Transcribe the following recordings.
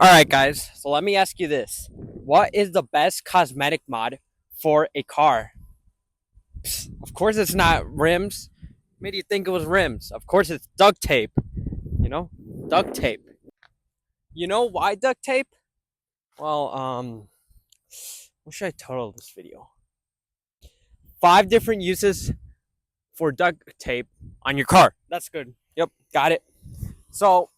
Alright, guys, so let me ask you this. What is the best cosmetic mod for a car? Of course, it's not rims. Made you think it was rims. Of course, it's duct tape. You know? Duct tape. You know why duct tape? Well, what should I title this video? 5 different uses for duct tape on your car. That's good. Yep, got it. So,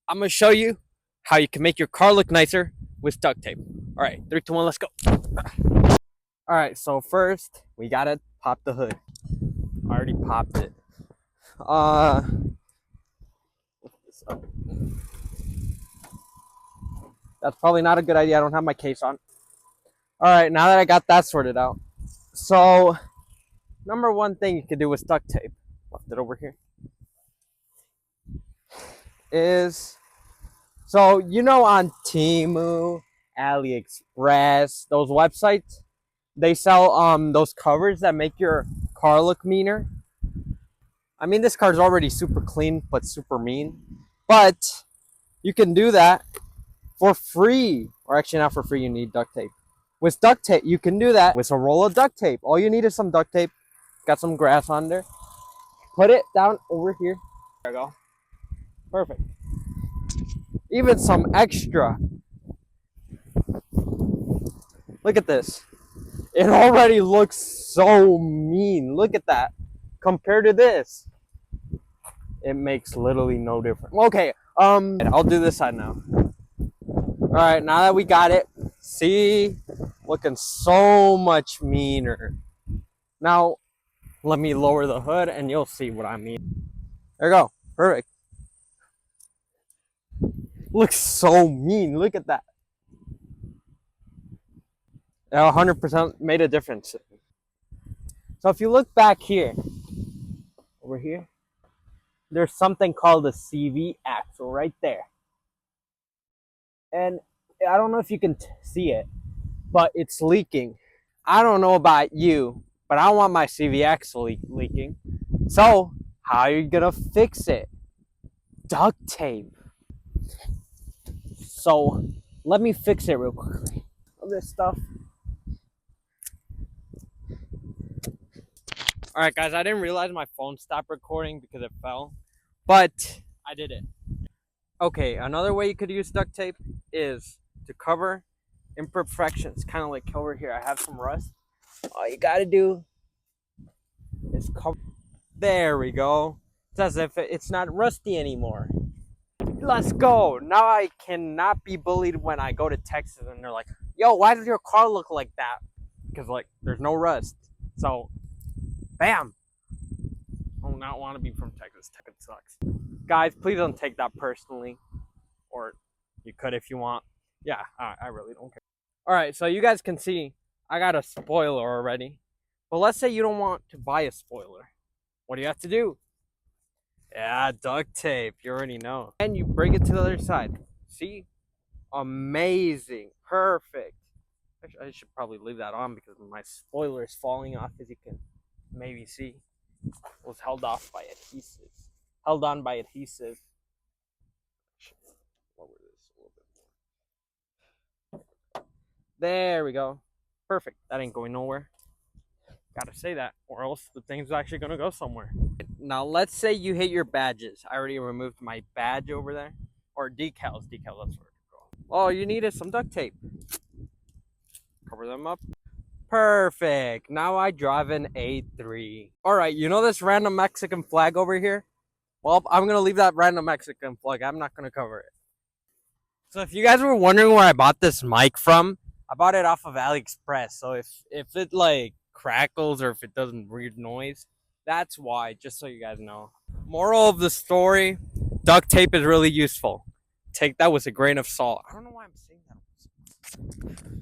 I'm going to show you how you can make your car look nicer with duct tape. All right, 3, 2, 1, let's go. All right, so first we gotta pop the hood. I already popped it. Lift this up. That's probably not a good idea. I don't have my case on. All right, now that I got that sorted out, so number one thing you can do with duct tape, left it over here, is so on Temu, AliExpress, those websites, they sell those covers that make your car look meaner. I mean, this car's already super clean but super mean, but you can do that for free, or actually not for free. You need duct tape. With duct tape, you can do that with a roll of duct tape. All you need is some duct tape. Got some grass on there. Put it down over here. There we go. Perfect. Even some extra. Look at this. It already looks so mean. Look at that. Compared to this, it makes literally no difference. Okay, I'll do this side now. All right, now that we got it, see, looking so much meaner. Now, let me lower the hood and you'll see what I mean. There you go. Perfect. Looks so mean. Look at that. It 100% made a difference. So if you look back here, over here, there's something called a CV axle right there. And I don't know if you can see it, but it's leaking. I don't know about you, but I don't want my CV axle leaking. So how are you gonna fix it? Duct tape. So let me fix it real quickly. All this stuff. All right, guys, I didn't realize my phone stopped recording because it fell, but I did it. Okay, another way you could use duct tape is to cover imperfections, kind of like over here. I have some rust. All you gotta do is cover. There we go. It's as if it's not rusty anymore. Let's go. Now I cannot be bullied when I go to Texas and they're like, yo, why does your car look like that? Because, like, there's no rust. So, bam. I do not want to be from Texas. Texas sucks. Guys, please don't take that personally. Or you could if you want. Yeah, I really don't care. Alright, so you guys can see I got a spoiler already. But let's say you don't want to buy a spoiler. What do you have to do? Yeah, duct tape. You already know. And you bring it to the other side. See? Amazing. Perfect. Actually, I should probably leave that on because my spoiler is falling off, as you can maybe see. It was held off by adhesive. Held on by adhesive. Lower this a little bit more. There we go. Perfect. That ain't going nowhere. Gotta say that, or else the thing's actually gonna go somewhere. Now, let's say you hate your badges. I already removed my badge over there. Or decals. Decals, that's where it go. All you need is some duct tape. Cover them up. Perfect. Now I drive an A3. Alright, you know this random Mexican flag over here? Well, I'm going to leave that random Mexican flag. I'm not going to cover it. So if you guys were wondering where I bought this mic from, I bought it off of AliExpress. So if it like crackles or if it does weird noise, that's why, just so you guys know. Moral of the story, duct tape is really useful. Take that with a grain of salt. I don't know why I'm saying that.